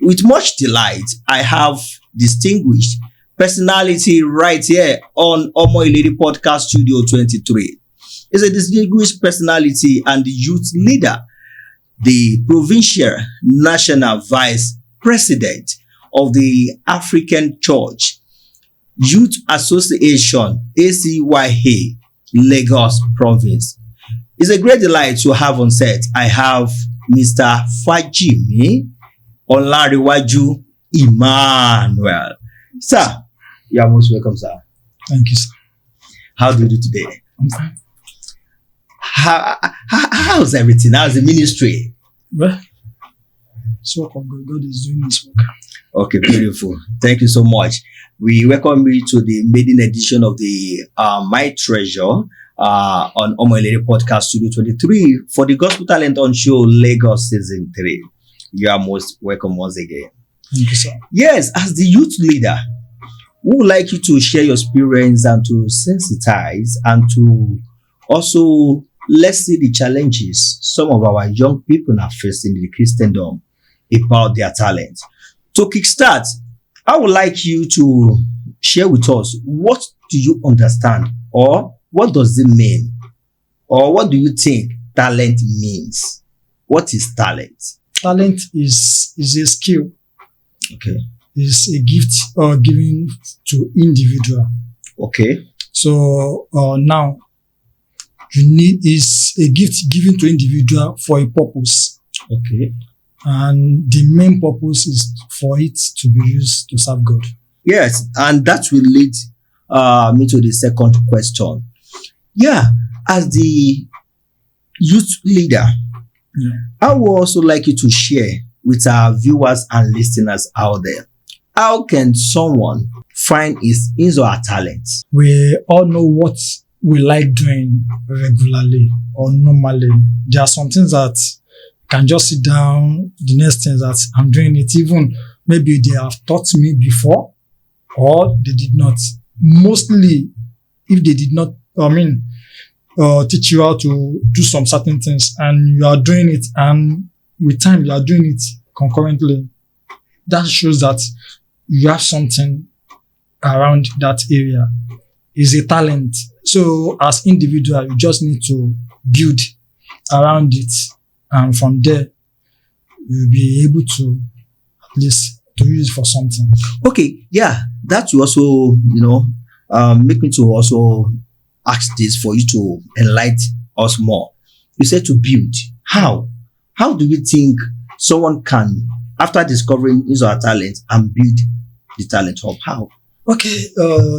With much delight, I have distinguished personality right here on ILERI Podcast Studio 23. He's a distinguished personality and youth leader, the provincial national vice president of the African Church Youth Association, ACYA, Lagos Province. It's a great delight to have on set. I have Mr. Fajimi, Olanrewaju, Emmanuel. Sir, you are most welcome, sir. Thank you, sir. How do you do today? I'm fine. How's everything? How's the ministry? Well, it's work of God. God is doing His work. Okay, beautiful. Thank you so much. We welcome you to the maiden edition of the My Treasure on ILERI Podcast Studio 23 for the Gospel Talent on Show Lagos Season 3. You are most welcome once again. Thank you, sir. Yes, as the youth leader, we would like you to share your experience and to sensitize and to also let's see the challenges some of our young people are facing in the Christendom about their talent. To kickstart, I would like you to share with us, what do you understand, or what does it mean, or what do you think talent means? What is talent? Talent is a skill. Okay. It's a gift given to individual. Okay. So now is a gift given to individual for a purpose. Okay. And the main purpose is for it to be used to serve God. Yes, and that will lead me to the second question. Yeah, as the youth leader, I would also like you to share with our viewers and listeners out there, how can someone find his or her talent? We all know what we like doing regularly or normally. There are some things that can just sit down, the next thing that I'm doing it, even maybe they have taught me before or they did not. Mostly, if they did not, teach you how to do some certain things and you are doing it, and with time you are doing it concurrently, that shows that you have something around that area. Is a talent. So as individual, you just need to build around it, and from there you'll be able to at least to use it for something. Okay, yeah, that will also, make me to also ask this for you to enlighten us more. You said to build. How? How do you think someone can, after discovering his or her talent, and build the talent up? How? Okay,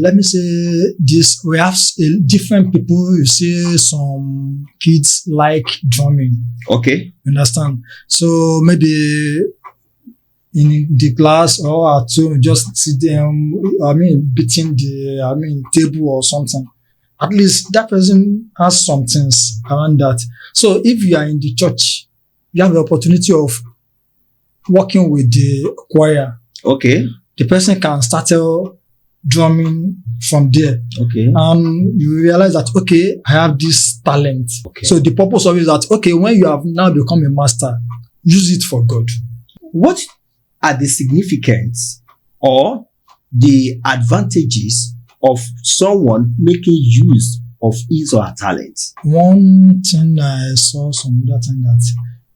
let me say this. We have different people. You see some kids like drumming. Okay. Understand? So maybe in the class or at home, just sit them, beating the, table or something. At least that person has some things around that. So if you are in the church, you have the opportunity of working with the choir. Okay. The person can start drumming from there. Okay. And you realize that, okay, I have this talent. Okay. So the purpose of it is that, okay, when you have now become a master, use it for God. What are the significance or the advantages of someone making use of his or her talent? One thing I saw some other time that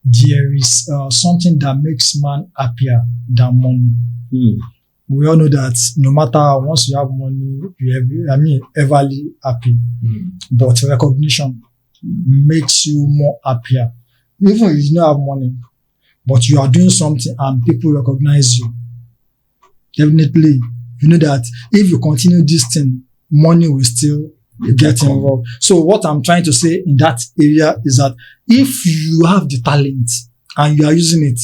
there is something that makes man happier than money. We all know that no matter once you have money, everly happy. But recognition makes you more happier. Even if you don't have money, but you are doing something and people recognize you. Definitely, you know that if you continue this thing, money will still get involved. So what I'm trying to say in that area is that if you have the talent and you are using it,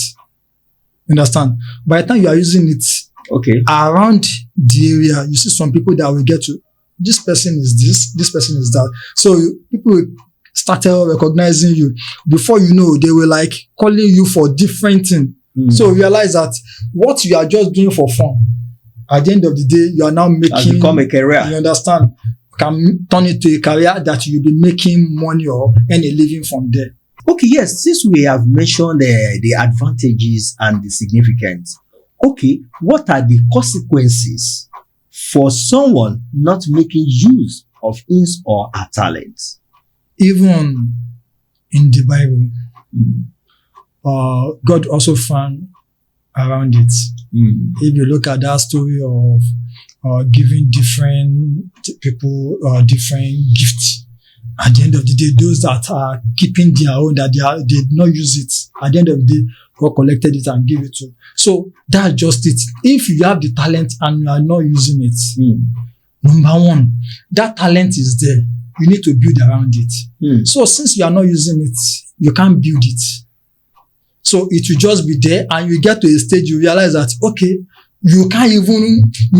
understand? By the time you are using it, okay, around the area, you see some people that will get to, this person is this person is that. So people started recognizing you. Before you know, they were like calling you for different things. So realize that what you are just doing for fun, at the end of the day, you are now making, has become a career. You understand? Can turn it to a career that you'll be making money or earn a living from there. Okay, yes, since we have mentioned the advantages and the significance Okay, what are the consequences for someone not making use of his or her talent? Even in the Bible, Mm. God also found around it. Mm. If you look at that story of giving different people different gifts, at the end of the day, those that are keeping their own, that they did not use it, at the end of the day, God collected it and gave it to. So that's just it. If you have the talent and you are not using it, number one, that talent is there. You need to build around it. So since you are not using it, you can't build it. So it will just be there, and you get to a stage you realize that, okay, you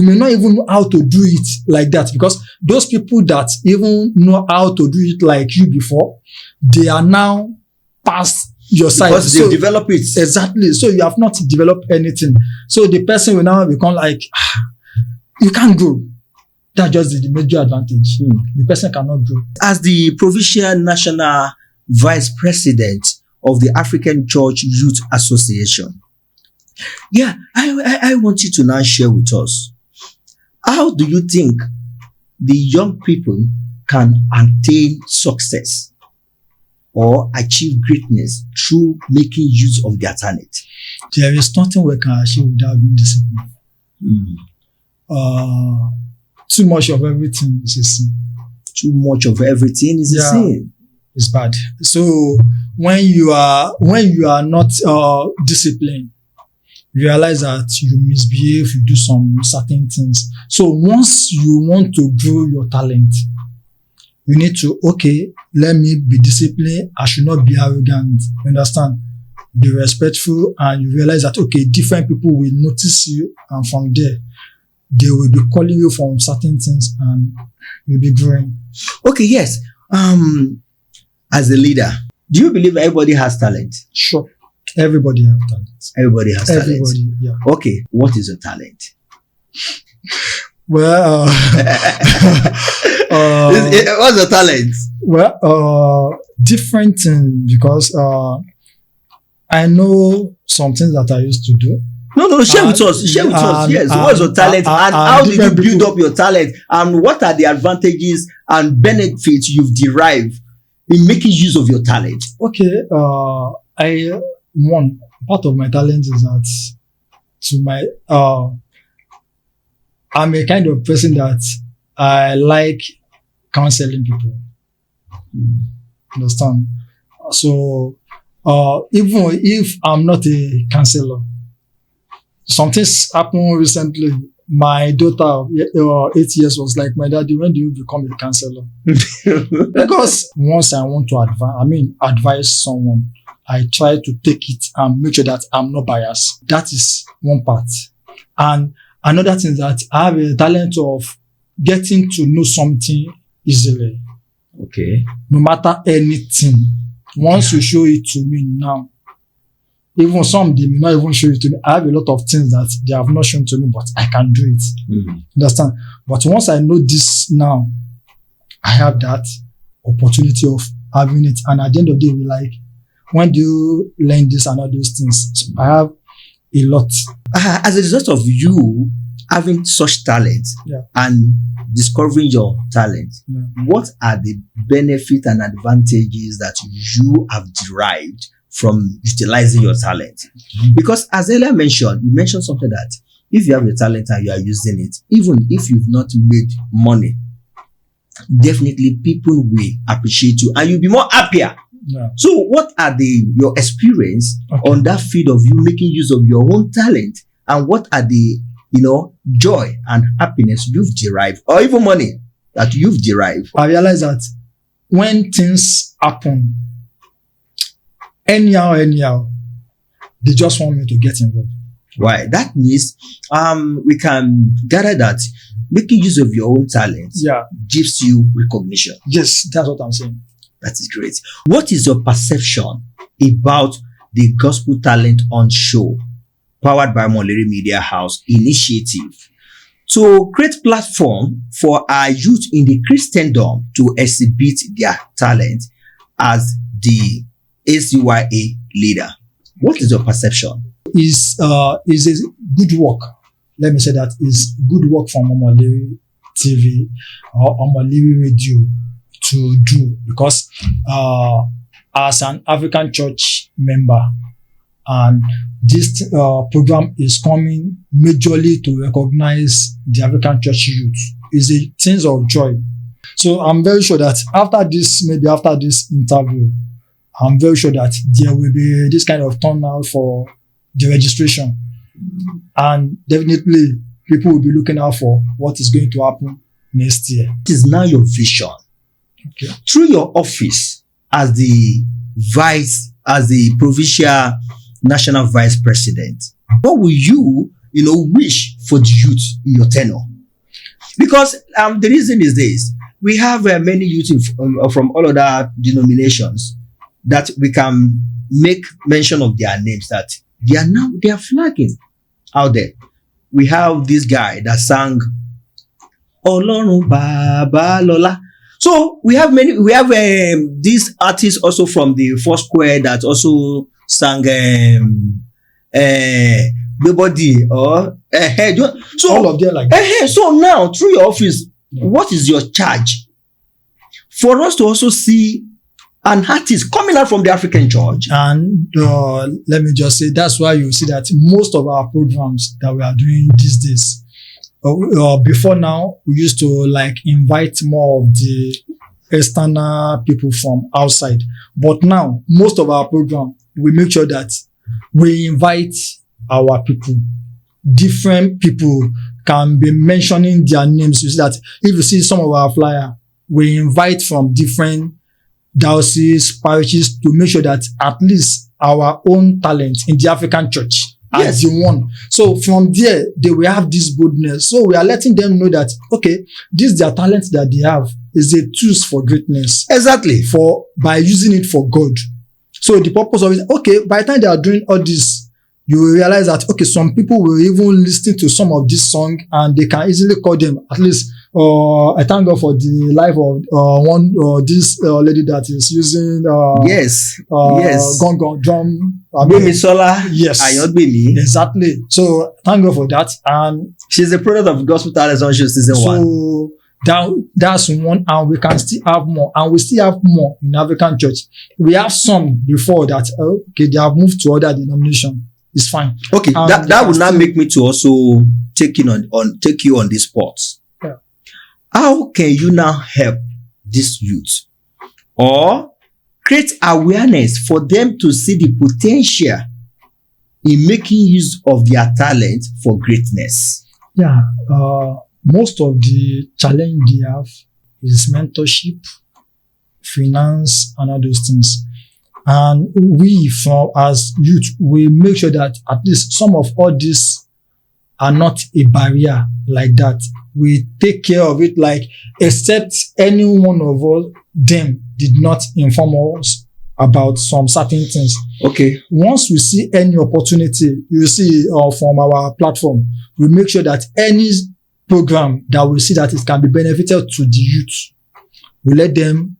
may not even know how to do it like that, because those people that even know how to do it like you before, they are now past your side. Because they develop it. Exactly. So you have not developed anything. So the person will now become like, you can't grow. That's just the major advantage. The person cannot grow. As the provincial national vice president of the African Church Youth Association, I want you to now share with us, how do you think the young people can attain success or achieve greatness through making use of their talent? There is nothing we can achieve without being disciplined. Too much of everything is a sin. Too much of everything is a sin. It's bad. So when you are not disciplined, you realize that you misbehave, you do some certain things. So once you want to grow your talent, you need to, okay, let me be disciplined. I should not be arrogant. You understand? Be respectful, and you realize that, okay, different people will notice you, and from there, they will be calling you for certain things, and you'll be growing. Okay, yes. As a leader, do you believe everybody has talent? Sure. Everybody has talent. Everybody has talent. Everybody, yeah. Okay, what is your talent? Well, what's your talent? Well, different thing, because I know some things that I used to do. No, share with us. Share with us. Yes, what's your talent, and how did you build up your talent, and what are the advantages and benefits you've derived in making use of your talent? Okay, one part of my talent is that I'm a kind of person that I like counseling people. Understand? So even if I'm not a counselor, something's happened recently. My daughter, 8 years, was like, "My daddy, when do you become a counselor?" Because once I want to advise someone, I try to take it and make sure that I'm not biased. That is one part. And another thing is that I have a talent of getting to know something easily. Okay. No matter anything. Once you show it to me now, even some they may not even show it to me. I have a lot of things that they have not shown to me, but I can do it. Understand? But once I know this now, I have that opportunity of having it. And at the end of the day, we're like, when do you learn this and all those things? So I have a lot. As a result of you having such talent and discovering your talent, what are the benefits and advantages that you have derived from utilizing your talent? Because as earlier mentioned, you mentioned something that if you have a talent and you are using it, even if you've not made money, definitely people will appreciate you and you'll be more happier. So what are your experience on that field of you making use of your own talent, and what are the joy and happiness you've derived, or even money that you've derived? I realize that when things happen anyhow, they just want me to get involved. Why? That means we can gather that making use of your own talent gives you recognition. Yes, that's what I'm saying. That is great. What is your perception about the Gospel Talent on Show, powered by ILERI Media House initiative, to create platform for our youth in the Christendom to exhibit their talent as the ACYA leader? What is your perception? is a good work. Let me say that is good work from Olanrewaju TV or Olanrewaju Radio to do, because as an African church member, and this program is coming majorly to recognize the African church youth, is a thing of joy. So I'm very sure that after this interview, I'm very sure that there will be this kind of turnout for the registration. And definitely people will be looking out for what is going to happen next year. It is now your vision. Okay. Through your office as the provincial national vice president, what will you wish for the youth in your tenure? Because the reason is this: we have many youth from all other denominations that we can make mention of their names, that they are flagging out there. We have this guy that sang Ọlọ́run Bàbá Lọ́lá. So we have these artists also from the Four Square that also sang Nobody or so all of them like that. So now through your office, what is your charge for us to also see an artist coming out from the African church? And let me just say, that's why you see that most of our programs that we are doing these days, before now, we used to invite more of the external people from outside. But now, most of our program, we make sure that we invite our people. Different people can be mentioning their names. You see that if you see some of our flyer, we invite from different dioceses, parishes, to make sure that at least our own talent in the African church as the one. So from there, they will have this boldness. So we are letting them know that, okay, this their talent that they have is a tools for greatness. Exactly. By using it for God. So the purpose of it, okay, by the time they are doing all this, you will realize that, okay, some people will even listen to some of this song and they can easily call them. At least, I thank God for the life of this lady that is using gong drum. Sola. Yes. Ayodbemi. Exactly. So thank God for that. And she's a product of Gospel Talent Sonship Season 1. So that's one, and we can still have more, and we still have more in African church. We have some before that, okay, they have moved to other denomination. It's fine. Okay, that would now make me to also take you on this spot. Yeah. How can you now help this youth or create awareness for them to see the potential in making use of their talent for greatness? Yeah, most of the challenge they have is mentorship, finance, and all those things. And we, as youth, we make sure that at least some of all this are not a barrier like that. We take care of it, except any one of them did not inform us about some certain things. Okay. Once we see any opportunity, you see from our platform, we make sure that any program that we see that it can be beneficial to the youth, we let them,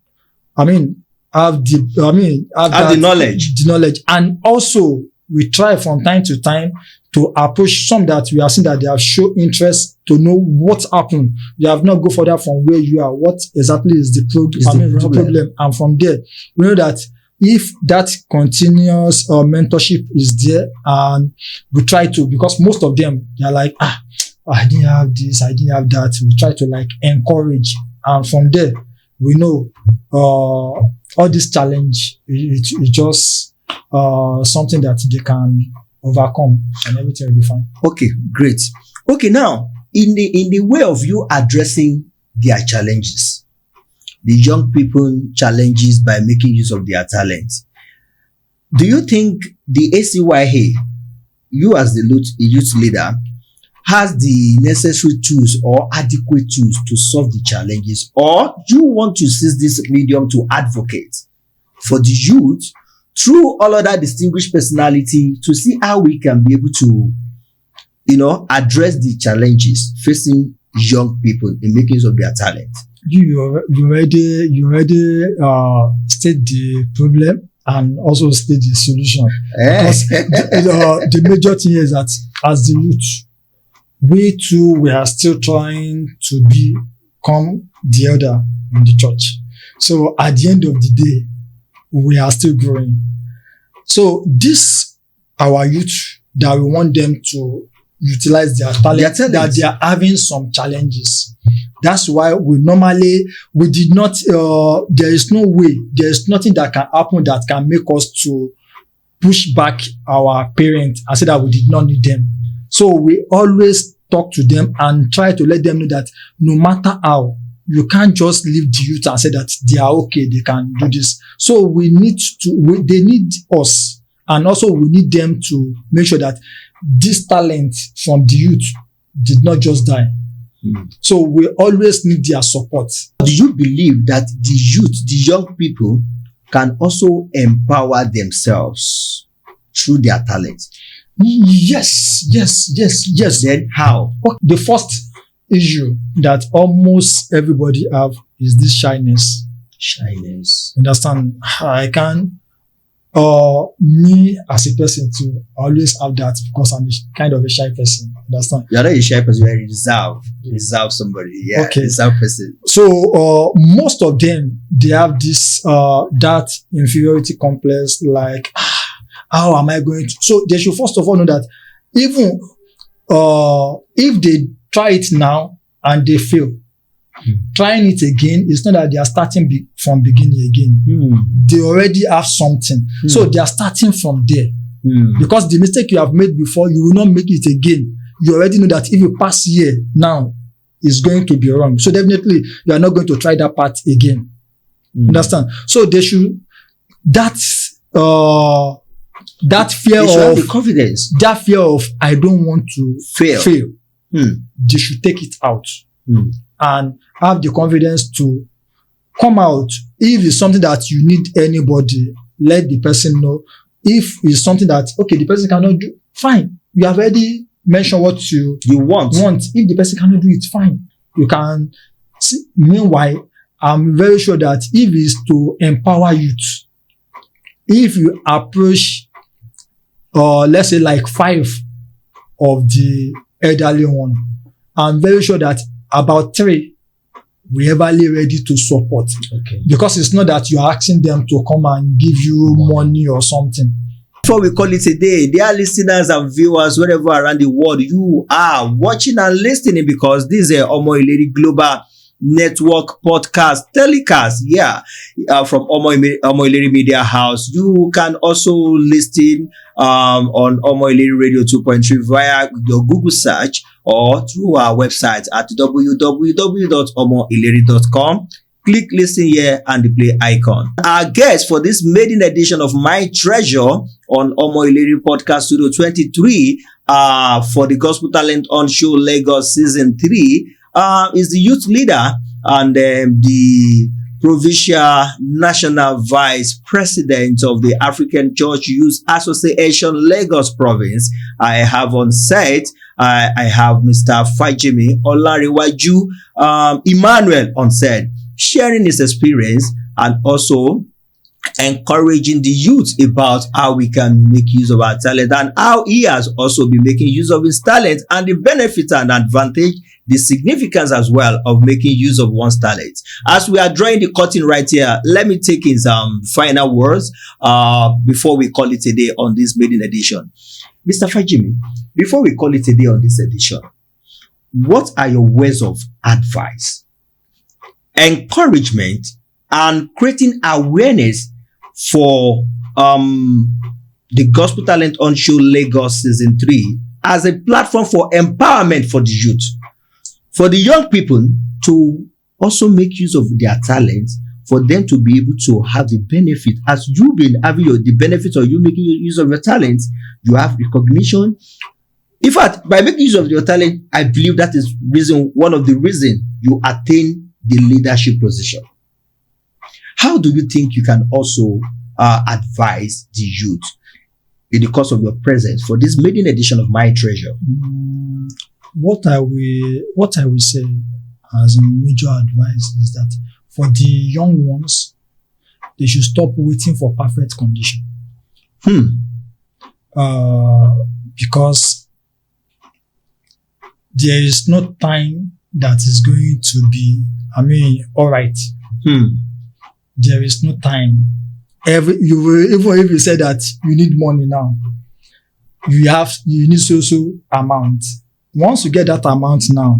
have the knowledge. And also we try from time to time to approach some that we have seen that they have shown interest to know what happened. You have not go further from where you are. What exactly is the problem? And from there, we know that if that continuous mentorship is there, and we try to, because most of them, they're like, I didn't have this, I didn't have that. We try to encourage. And from there, we know all this challenge is just something that they can overcome, and everything will be fine. Okay, great. Okay, now in the way of you addressing their challenges, the young people challenges by making use of their talent, do you think the ACYA, you as the youth leader, has the necessary tools or adequate tools to solve the challenges, or you want to seize this medium to advocate for the youth through all other distinguished personality to see how we can be able to, address the challenges facing young people in making use of their talent? You already state the problem, and also state the solution. Eh. Because the major thing is that as the youth, we are still trying to become the elder in the church. So at the end of the day, we are still growing. So this, our youth, that we want them to utilize their talent, that they are having some challenges. That's why we did not, there is no way, there is nothing that can happen that can make us to push back our parents and say that we did not need them. So we always talk to them and try to let them know that no matter how, you can't just leave the youth and say that they are okay, they can do this. So they need us, and also we need them to make sure that this talent from the youth did not just die. So we always need their support. Do you believe that the youth, the young people, can also empower themselves through their talent? Yes. Then how? The first issue that almost everybody have is this shyness. Understand? I can, me as a person too, always have that because I'm kind of a shy person. Understand? You're not a shy person, you're a reserved somebody. Yeah, okay. Reserved person. So most of them, they have this that inferiority complex, like how am I going to? So they should first of all know that even if they try it now and they fail, trying it again, it's not that they are starting from beginning again. They already have something. So they are starting from there. Because the mistake you have made before, you will not make it again. You already know that if you pass here now, it's going to be wrong. So definitely, you are not going to try that part again. Understand? So they should, that fear of the confidence, that fear of I don't want to fail. They should take it out and have the confidence to come out. If it's something that you need anybody, let the person know. If it's something that the person cannot do, fine. You have already mentioned what you want. If the person cannot do it, fine. You can see. Meanwhile, I'm very sure that if it's to empower youth, if you approach let's say like 5 of the elderly one, I'm very sure that about 3 we are ready to support. Because it's not that you're asking them to come and give you money or something. Before we call it a day, dear listeners and viewers wherever around the world you are watching and listening, because this is ILERI Global Network podcast telecast from ILERI Media House. You can also listen on ILERI Radio 2.3 via your Google search or through our website at www.omoileri.com. Click listen here and the play icon. Our guest for this maiden edition of My Treasure on ILERI Podcast Studio 23 for the Gospel Talent On Show Lagos Season 3 is the youth leader and the Provincial National Vice President of the African Church Youth Association Lagos Province. I have on set, I have Mr. Fajimi, Olanrewaju, Emmanuel on set, sharing his experience and also encouraging the youth about how we can make use of our talent and how he has also been making use of his talent and the benefit and advantage, the significance as well of making use of one's talent. As we are drawing the curtain right here, let me take his final words before we call it a day on this maiden edition. Mr. Fajimi, before we call it a day on this edition, what are your words of advice, encouragement, and creating awareness for the Gospel Talent On Show Lagos Season 3 as a platform for empowerment for the youth, for the young people to also make use of their talents, for them to be able to have the benefit, as you've been having the benefit of you making use of your talents, you have recognition. In fact, by making use of your talent, I believe that is one of the reasons you attain the leadership position. How do you think you can also advise the youth in the course of your presence for this maiden edition of My Treasure? What I will say as a major advice is that for the young ones, they should stop waiting for perfect condition. Because there is no time that is going to be, all right. There is no time. Even if you say that you need money now, you need so amount. Once you get that amount now,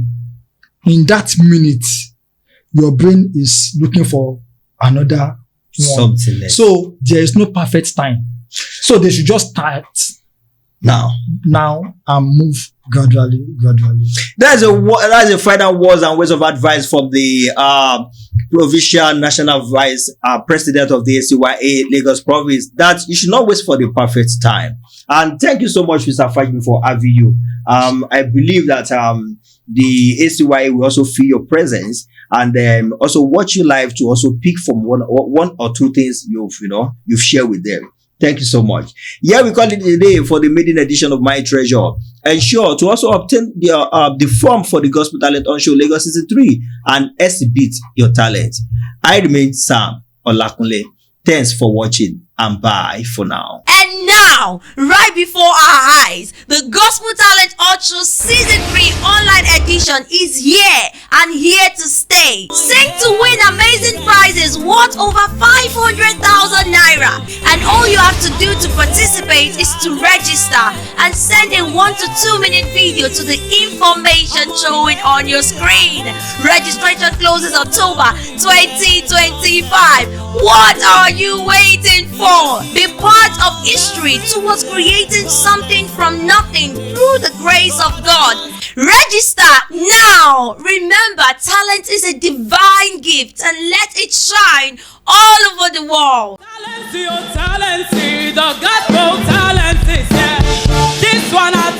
in that minute, your brain is looking for another one. Something less. So there is no perfect time. So they should just start now and move gradually. That's a final words and words of advice from the provincial national vice president of the ACYA Lagos province, that you should not wait for the perfect time. And thank you so much, Mr. Fajimi, for having you. I believe that the ACYA will also feel your presence and also watch you live to also pick from one or two things you've shared with them. Thank you so much. Yeah, we call it a day for the maiden edition of My Treasure. Ensure to also obtain the form for the Gospel Talent On Show Lagos Season 3 and exhibit your talent. I remain Sam Olakunle. Thanks for watching and bye for now. And now, right before our eyes, the Gospel Talent Ultra Season 3 online edition is here and here to stay. Sing to win amazing prizes worth over 500,000 naira. And all you have to do to participate is to register and send a 1 to 2 minute video to the information showing on your screen. Registration closes October 2025. What are you waiting for? Be part of history towards creating something from nothing through the grace of God. Register now. Remember, talent is a divine gift and let it shine all over the world. Talent, the gospel talent is here. This one I